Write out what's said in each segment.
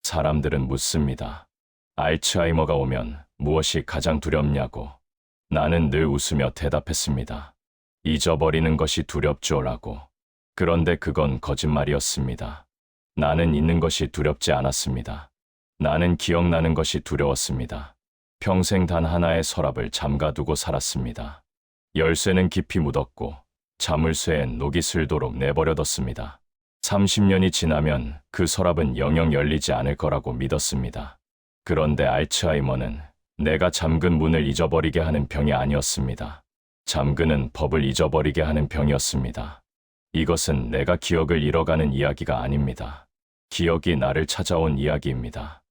사람들은 묻습니다. 알츠하이머가 오면 무엇이 가장 두렵냐고. 나는 늘 웃으며 대답했습니다. 잊어버리는 것이 두렵죠라고. 그런데 그건 거짓말이었습니다. 나는 잊는 것이 두렵지 않았습니다. 나는 기억나는 것이 두려웠습니다. 평생 단 하나의 서랍을 잠가두고 살았습니다. 열쇠는 깊이 묻었고 자물쇠엔 녹이 슬도록 내버려뒀습니다. 30년이 지나면 그 서랍은 영영 열리지 않을 거라고 믿었습니다. 그런데 알츠하이머는 내가 잠근 문을 잊어버리게 하는 병이 아니었습니다. 잠그는 법을 잊어버리게 하는 병이었습니다. 이것은 내가 기억을 잃어가는 이야기가 아닙니다. 기억이 나를 찾아온 이야기입니다.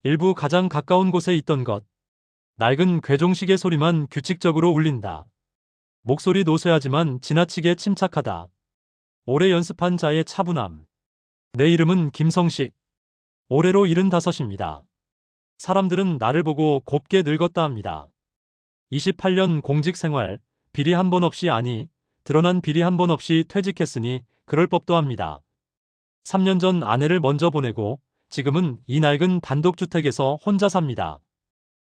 일부 가장 가까운 곳에 있던 것. 낡은 괴종시계 소리만 규칙적으로 울린다. 목소리 노쇠하지만 지나치게 침착하다. 오래 연습한 자의 차분함. 내 이름은 김성식. 올해로 75입니다. 사람들은 나를 보고 곱게 늙었다 합니다. 28년 공직 생활, 비리 한 번 없이 드러난 비리 한 번 없이 퇴직했으니 그럴 법도 합니다. 3년 전 아내를 먼저 보내고 지금은 이 낡은 단독주택에서 혼자 삽니다.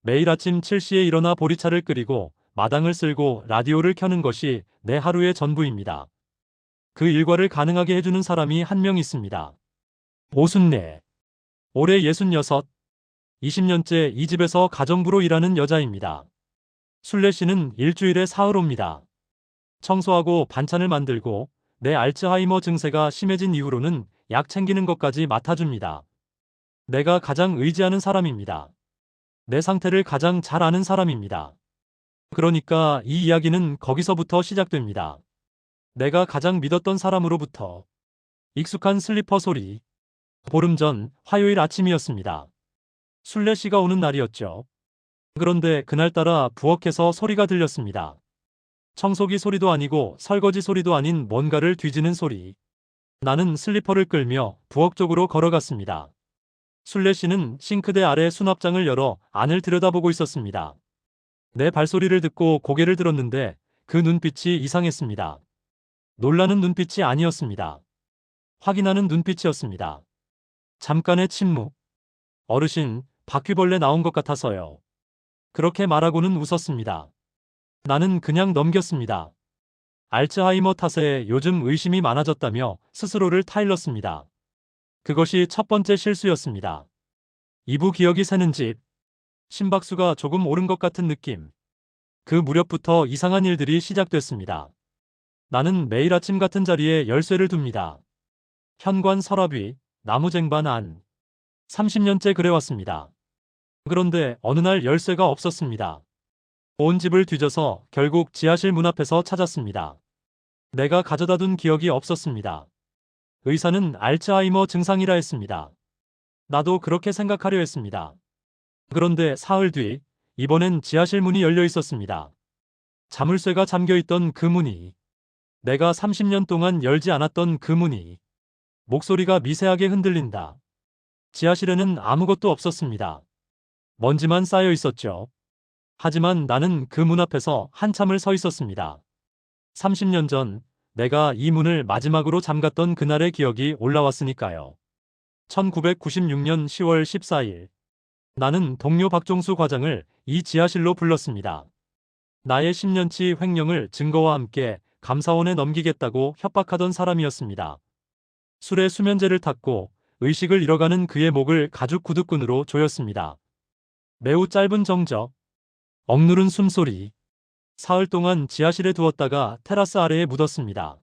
매일 아침 7시에 일어나 보리차를 끓이고 마당을 쓸고 라디오를 켜는 것이 내 하루의 전부입니다. 그 일과를 가능하게 해주는 사람이 한 명 있습니다. 오순례. 올해 66, 20년째 이 집에서 가정부로 일하는 여자입니다. 순례 씨는 일주일에 사흘 옵니다. 청소하고 반찬을 만들고 내 알츠하이머 증세가 심해진 이후로는 약 챙기는 것까지 맡아줍니다. 내가 가장 의지하는 사람입니다. 내 상태를 가장 잘 아는 사람입니다. 그러니까 이 이야기는 거기서부터 시작됩니다. 내가 가장 믿었던 사람으로부터. 익숙한 슬리퍼 소리. 보름 전 화요일 아침이었습니다. 순례 씨가 오는 날이었죠. 그런데 그날따라 부엌에서 소리가 들렸습니다. 청소기 소리도 아니고 설거지 소리도 아닌 뭔가를 뒤지는 소리. 나는 슬리퍼를 끌며 부엌 쪽으로 걸어갔습니다. 순례 씨는 싱크대 아래 수납장을 열어 안을 들여다보고 있었습니다. 내 발소리를 듣고 고개를 들었는데 그 눈빛이 이상했습니다. 놀라는 눈빛이 아니었습니다. 확인하는 눈빛이었습니다. 잠깐의 침묵. 어르신, 바퀴벌레 나온 것 같아서요. 그렇게 말하고는 웃었습니다. 나는 그냥 넘겼습니다. 알츠하이머 탓에 요즘 의심이 많아졌다며 스스로를 타일렀습니다. 그것이 첫 번째 실수였습니다. 이부 기억이 새는 집. 심박수가 조금 오른 것 같은 느낌. 그 무렵부터 이상한 일들이 시작됐습니다. 나는 매일 아침 같은 자리에 열쇠를 둡니다. 현관 서랍 위, 나무 쟁반 안. 30년째 그래왔습니다. 그런데 어느 날 열쇠가 없었습니다. 온 집을 뒤져서 결국 지하실 문 앞에서 찾았습니다. 내가 가져다 둔 기억이 없었습니다. 의사는 알츠하이머 증상이라 했습니다. 나도 그렇게 생각하려 했습니다. 그런데 사흘 뒤, 이번엔 지하실 문이 열려 있었습니다. 자물쇠가 잠겨있던 그 문이. 내가 30년 동안 열지 않았던 그 문이. 목소리가 미세하게 흔들린다. 지하실에는 아무것도 없었습니다. 먼지만 쌓여 있었죠. 하지만 나는 그 문 앞에서 한참을 서 있었습니다. 30년 전 내가 이 문을 마지막으로 잠갔던 그날의 기억이 올라왔으니까요. 1996년 10월 14일. 나는 동료 박종수 과장을 이 지하실로 불렀습니다. 나의 10년치 횡령을 증거와 함께 감사원에 넘기겠다고 협박하던 사람이었습니다. 술에 수면제를 탔고 의식을 잃어가는 그의 목을 가죽 구두끈으로 조였습니다. 매우 짧은 정적. 억누른 숨소리. 사흘 동안 지하실에 두었다가 테라스 아래에 묻었습니다.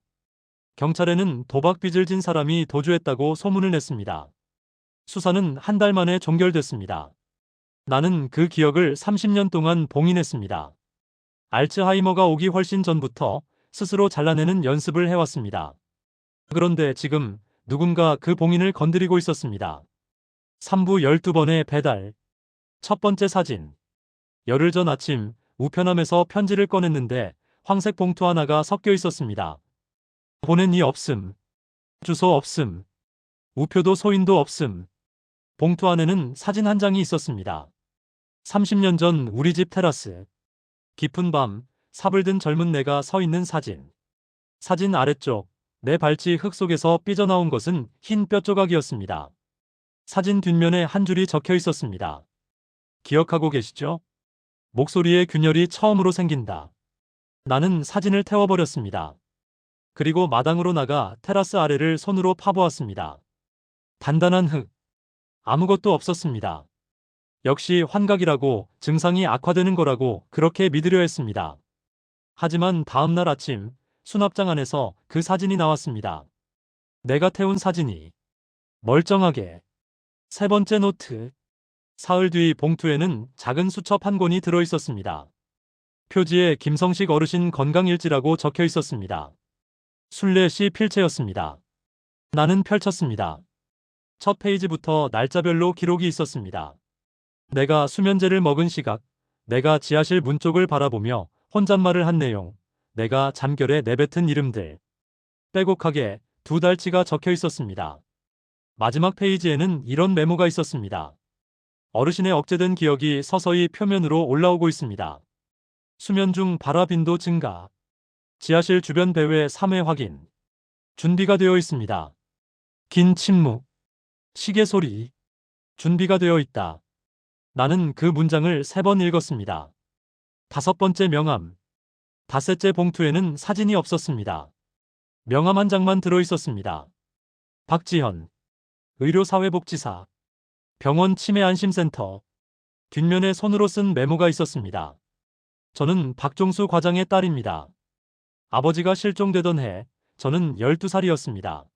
경찰에는 도박빚을 진 사람이 도주했다고 소문을 냈습니다. 수사는 한 달 만에 종결됐습니다. 나는 그 기억을 30년 동안 봉인했습니다. 알츠하이머가 오기 훨씬 전부터 스스로 잘라내는 연습을 해왔습니다. 그런데 지금 누군가 그 봉인을 건드리고 있었습니다. 3부 12번의 배달. 첫 번째 사진. 열흘 전 아침 우편함에서 편지를 꺼냈는데 황색 봉투 하나가 섞여 있었습니다. 보낸 이 없음. 주소 없음. 우표도 소인도 없음. 봉투 안에는 사진 한 장이 있었습니다. 30년 전 우리 집 테라스. 깊은 밤, 삽을 든 젊은 내가 서 있는 사진. 사진 아래쪽, 내 발치 흙 속에서 삐져나온 것은 흰 뼈조각이었습니다. 사진 뒷면에 한 줄이 적혀 있었습니다. 기억하고 계시죠? 목소리에 균열이 처음으로 생긴다. 나는 사진을 태워버렸습니다. 그리고 마당으로 나가 테라스 아래를 손으로 파보았습니다. 단단한 흙. 아무것도 없었습니다. 역시 환각이라고, 증상이 악화되는 거라고 그렇게 믿으려 했습니다. 하지만 다음날 아침 수납장 안에서 그 사진이 나왔습니다. 내가 태운 사진이 멀쩡하게. 세 번째 노트. 사흘 뒤 봉투에는 작은 수첩 한 권이 들어 있었습니다. 표지에 김성식 어르신 건강일지라고 적혀 있었습니다. 순례시 필체였습니다. 나는 펼쳤습니다. 첫 페이지부터 날짜별로 기록이 있었습니다. 내가 수면제를 먹은 시각, 내가 지하실 문 쪽을 바라보며 혼잣말을 한 내용, 내가 잠결에 내뱉은 이름들. 빼곡하게 2달치가 적혀 있었습니다. 마지막 페이지에는 이런 메모가 있었습니다. 어르신의 억제된 기억이 서서히 표면으로 올라오고 있습니다. 수면 중 발화 빈도 증가. 지하실 주변 배회 3회 확인. 준비가 되어 있습니다. 긴 침묵. 시계 소리. 준비가 되어 있다. 나는 그 문장을 3번 읽었습니다. 5번째 명함. 닷새째 봉투에는 사진이 없었습니다. 명함 한 장만 들어 있었습니다. 박지현. 의료사회복지사. 병원 치매안심센터. 뒷면에 손으로 쓴 메모가 있었습니다. 저는 박종수 과장의 딸입니다. 아버지가 실종되던 해 저는 12살이었습니다.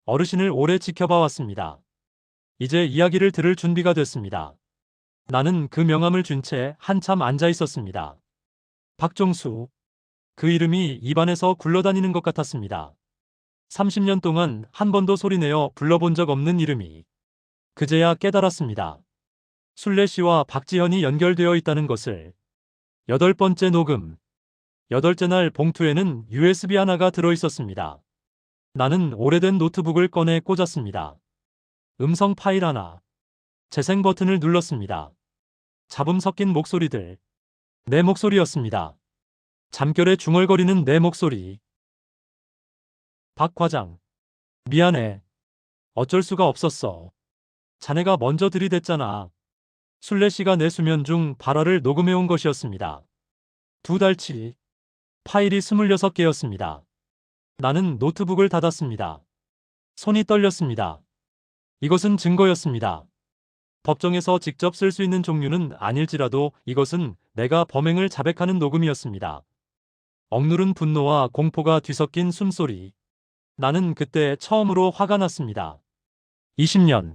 어르신을 오래 지켜봐 왔습니다. 이제 이야기를 들을 준비가 됐습니다. 나는 그 명함을 쥔 채 한참 앉아 있었습니다. 박종수. 그 이름이 입안에서 굴러다니는 것 같았습니다. 30년 동안 한 번도 소리내어 불러본 적 없는 이름이. 그제야 깨달았습니다. 순례씨와 박지현이 연결되어 있다는 것을. 8번째 녹음. 8째 날 봉투에는 USB 하나가 들어 있었습니다. 나는 오래된 노트북을 꺼내 꽂았습니다. 음성 파일 하나. 재생 버튼을 눌렀습니다. 잡음 섞인 목소리들. 내 목소리였습니다. 잠결에 중얼거리는 내 목소리. 박 과장. 미안해. 어쩔 수가 없었어. 자네가 먼저 들이댔잖아. 순례씨가 내 수면 중 발화를 녹음해온 것이었습니다. 2달치. 파일이 26개였습니다. 나는 노트북을 닫았습니다. 손이 떨렸습니다. 이것은 증거였습니다. 법정에서 직접 쓸 수 있는 종류는 아닐지라도 이것은 내가 범행을 자백하는 녹음이었습니다. 억누른 분노와 공포가 뒤섞인 숨소리. 나는 그때 처음으로 화가 났습니다. 20년.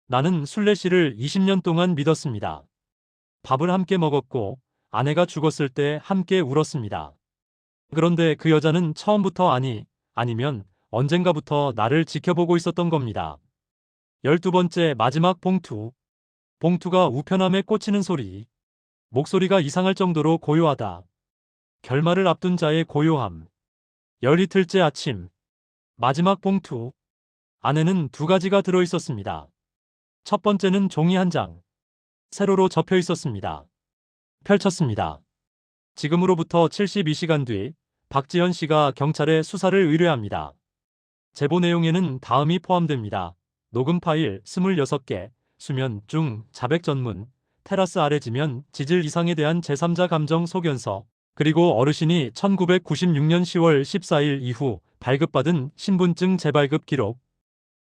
나는 순례씨를 20년 동안 믿었습니다. 밥을 함께 먹었고 아내가 죽었을 때 함께 울었습니다. 그런데 그 여자는 처음부터 아니면 언젠가부터 나를 지켜보고 있었던 겁니다. 12번째 마지막 봉투. 봉투가 우편함에 꽂히는 소리. 목소리가 이상할 정도로 고요하다. 결말을 앞둔 자의 고요함. 10이틀째 아침. 마지막 봉투. 안에는 2가지가 들어 있었습니다. 첫 번째는 종이 한 장. 세로로 접혀 있었습니다. 펼쳤습니다. 지금으로부터 72시간 뒤 박지현 씨가 경찰에 수사를 의뢰합니다. 제보 내용에는 다음이 포함됩니다. 녹음 파일 26개, 수면 중 자백 전문, 테라스 아래 지면 지질 이상에 대한 제3자 감정 소견서, 그리고 어르신이 1996년 10월 14일 이후 발급받은 신분증 재발급 기록.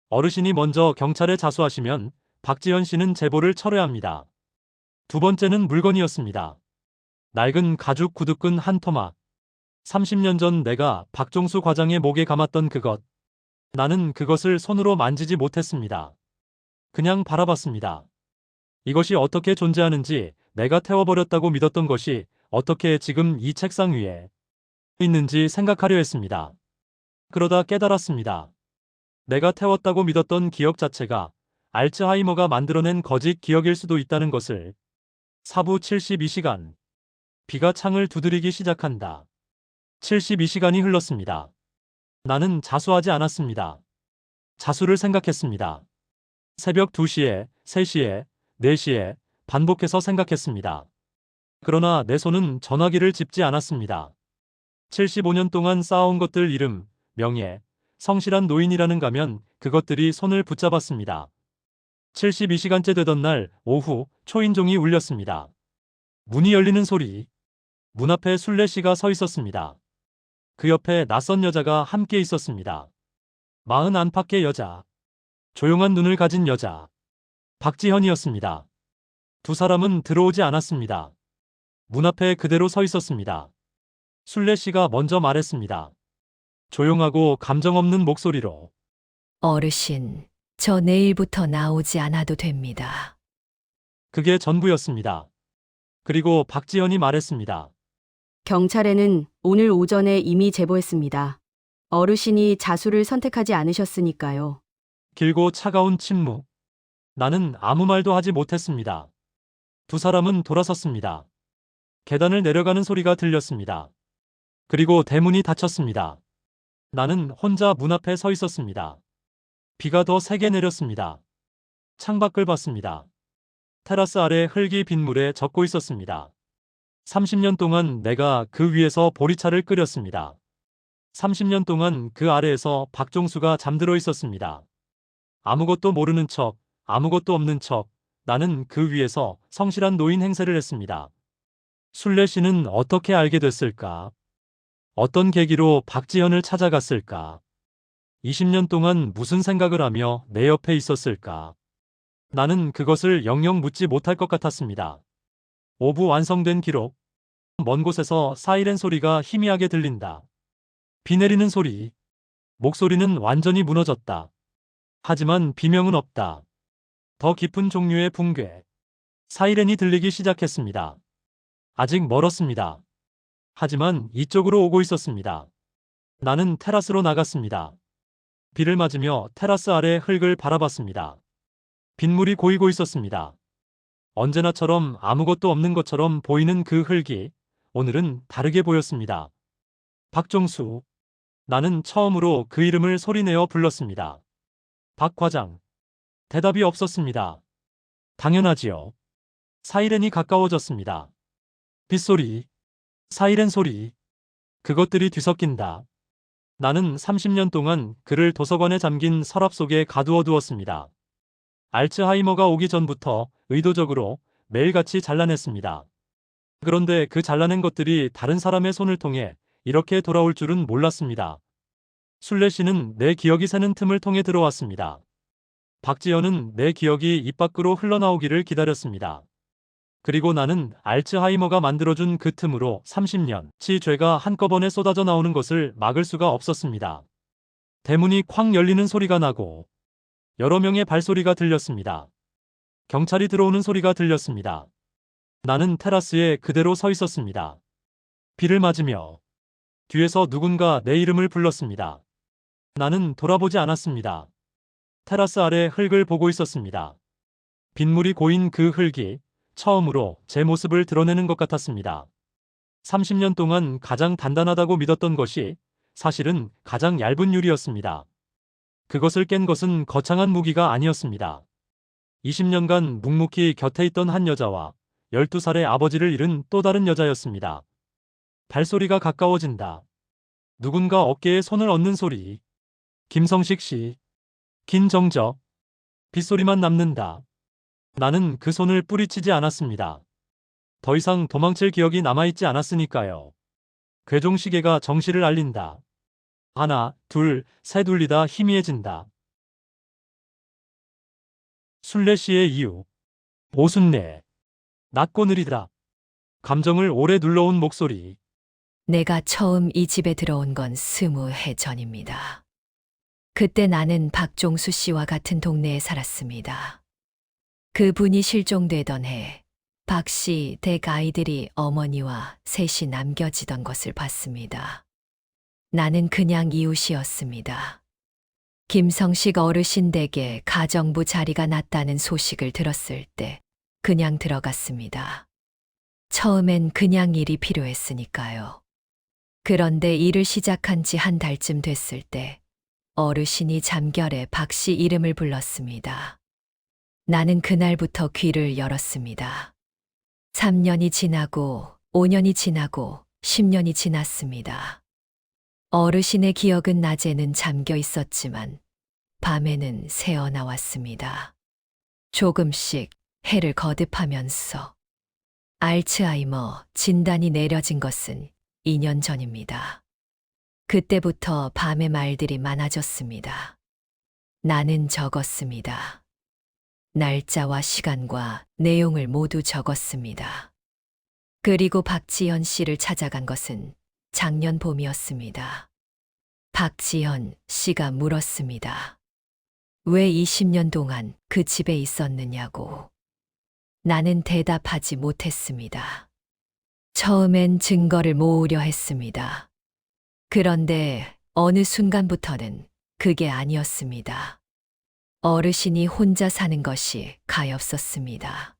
어르신이 먼저 경찰에 자수하시면 박지현 씨는 제보를 철회합니다. 2번째는 물건이었습니다. 낡은 가죽 구두끈 한 토막. 30년 전 내가 박종수 과장의 목에 감았던 그것. 나는 그것을 손으로 만지지 못했습니다. 그냥 바라봤습니다. 이것이 어떻게 존재하는지, 내가 태워버렸다고 믿었던 것이 어떻게 지금 이 책상 위에 있는지 생각하려 했습니다. 그러다 깨달았습니다. 내가 태웠다고 믿었던 기억 자체가 알츠하이머가 만들어낸 거짓 기억일 수도 있다는 것을. 사부 72시간. 비가 창을 두드리기 시작한다. 72시간이 흘렀습니다. 나는 자수하지 않았습니다. 자수를 생각했습니다. 새벽 2시에, 3시에, 4시에 반복해서 생각했습니다. 그러나 내 손은 전화기를 짚지 않았습니다. 75년 동안 쌓아온 것들 이름, 명예, 성실한 노인이라는 가면 그것들이 손을 붙잡았습니다. 72시간째 되던 날 오후 초인종이 울렸습니다. 문이 열리는 소리. 문 앞에 순례 씨가 서 있었습니다. 그 옆에 낯선 여자가 함께 있었습니다. 마흔 안팎의 여자. 조용한 눈을 가진 여자. 박지현이었습니다. 두 사람은 들어오지 않았습니다. 문 앞에 그대로 서 있었습니다. 순례 씨가 먼저 말했습니다. 조용하고 감정 없는 목소리로. 어르신, 저 내일부터 나오지 않아도 됩니다. 그게 전부였습니다. 그리고 박지현이 말했습니다. 경찰에는 오늘 오전에 이미 제보했습니다. 어르신이 자수를 선택하지 않으셨으니까요. 길고 차가운 침묵. 나는 아무 말도 하지 못했습니다. 두 사람은 돌아섰습니다. 계단을 내려가는 소리가 들렸습니다. 그리고 대문이 닫혔습니다. 나는 혼자 문 앞에 서 있었습니다. 비가 더 세게 내렸습니다. 창밖을 봤습니다. 테라스 아래 흙이 빗물에 젖고 있었습니다. 30년 동안 내가 그 위에서 보리차를 끓였습니다. 30년 동안 그 아래에서 박종수가 잠들어 있었습니다. 아무것도 모르는 척, 아무것도 없는 척, 나는 그 위에서 성실한 노인 행세를 했습니다. 순례 씨는 어떻게 알게 됐을까? 어떤 계기로 박지현을 찾아갔을까? 20년 동안 무슨 생각을 하며 내 옆에 있었을까? 나는 그것을 영영 묻지 못할 것 같았습니다. 오부 완성된 기록. 먼 곳에서 사이렌 소리가 희미하게 들린다. 비 내리는 소리. 목소리는 완전히 무너졌다. 하지만 비명은 없다. 더 깊은 종류의 붕괴. 사이렌이 들리기 시작했습니다. 아직 멀었습니다. 하지만 이쪽으로 오고 있었습니다. 나는 테라스로 나갔습니다. 비를 맞으며 테라스 아래 흙을 바라봤습니다. 빗물이 고이고 있었습니다. 언제나처럼 아무것도 없는 것처럼 보이는 그 흙이 오늘은 다르게 보였습니다. 박종수. 나는 처음으로 그 이름을 소리내어 불렀습니다. 박 과장. 대답이 없었습니다. 당연하지요. 사이렌이 가까워졌습니다. 빗소리. 사이렌 소리. 그것들이 뒤섞인다. 나는 30년 동안 그를 도서관에 잠긴 서랍 속에 가두어 두었습니다. 알츠하이머가 오기 전부터 의도적으로 매일같이 잘라냈습니다. 그런데 그 잘라낸 것들이 다른 사람의 손을 통해 이렇게 돌아올 줄은 몰랐습니다. 순례 씨는 내 기억이 새는 틈을 통해 들어왔습니다. 박지현은 내 기억이 입 밖으로 흘러나오기를 기다렸습니다. 그리고 나는 알츠하이머가 만들어준 그 틈으로 30년치 죄가 한꺼번에 쏟아져 나오는 것을 막을 수가 없었습니다. 대문이 쾅 열리는 소리가 나고 여러 명의 발소리가 들렸습니다. 경찰이 들어오는 소리가 들렸습니다. 나는 테라스에 그대로 서 있었습니다. 비를 맞으며 뒤에서 누군가 내 이름을 불렀습니다. 나는 돌아보지 않았습니다. 테라스 아래 흙을 보고 있었습니다. 빗물이 고인 그 흙이 처음으로 제 모습을 드러내는 것 같았습니다. 30년 동안 가장 단단하다고 믿었던 것이 사실은 가장 얇은 유리였습니다. 그것을 깬 것은 거창한 무기가 아니었습니다. 20년간 묵묵히 곁에 있던 한 여자와 12살의 아버지를 잃은 또 다른 여자였습니다. 발소리가 가까워진다. 누군가 어깨에 손을 얹는 소리. 김성식 씨. 긴 정적. 빗소리만 남는다. 나는 그 손을 뿌리치지 않았습니다. 더 이상 도망칠 기억이 남아있지 않았으니까요. 괴종시계가 정시를 알린다. 하나, 둘, 셋 울리다 희미해진다. 순례 씨의 이유. 오순례. 낮고 느리다. 감정을 오래 눌러온 목소리. 내가 처음 이 집에 들어온 건 20해 전입니다. 그때 나는 박종수 씨와 같은 동네에 살았습니다. 그분이 실종되던 해, 박 씨 댁 아이들이 어머니와 셋이 남겨지던 것을 봤습니다. 나는 그냥 이웃이었습니다. 김성식 어르신 댁에 가정부 자리가 났다는 소식을 들었을 때 그냥 들어갔습니다. 처음엔 그냥 일이 필요했으니까요. 그런데 일을 시작한 지 한 달쯤 됐을 때 어르신이 잠결에 박 씨 이름을 불렀습니다. 나는 그날부터 귀를 열었습니다. 3년이 지나고 5년이 지나고 10년이 지났습니다. 어르신의 기억은 낮에는 잠겨 있었지만 밤에는 새어 나왔습니다. 조금씩 해를 거듭하면서 알츠하이머 진단이 내려진 것은 2년 전입니다. 그때부터 밤에 말들이 많아졌습니다. 나는 적었습니다. 날짜와 시간과 내용을 모두 적었습니다. 그리고 박지현 씨를 찾아간 것은 작년 봄이었습니다. 박지현 씨가 물었습니다. 왜 20년 동안 그 집에 있었느냐고. 나는 대답하지 못했습니다. 처음엔 증거를 모으려 했습니다. 그런데 어느 순간부터는 그게 아니었습니다. 어르신이 혼자 사는 것이 가엾었습니다.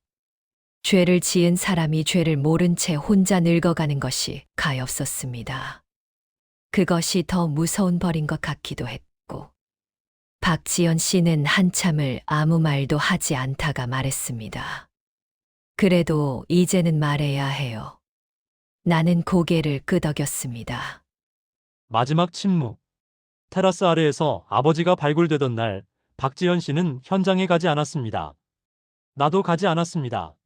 죄를 지은 사람이 죄를 모른 채 혼자 늙어가는 것이 가엾었습니다. 그것이 더 무서운 벌인 것 같기도 했고, 박지연 씨는 한참을 아무 말도 하지 않다가 말했습니다. 그래도 이제는 말해야 해요. 나는 고개를 끄덕였습니다. 마지막 침묵. 테라스 아래에서 아버지가 발굴되던 날, 박지현 씨는 현장에 가지 않았습니다. 나도 가지 않았습니다.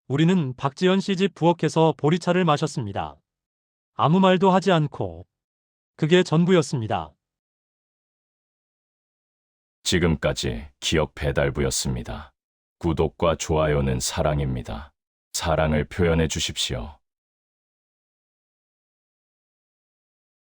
우리는 박지현 씨 집 부엌에서 보리차를 마셨습니다. 아무 말도 하지 않고. 그게 전부였습니다. 지금까지 기억 배달부였습니다. 구독과 좋아요는 사랑입니다. 사랑을 표현해 주십시오.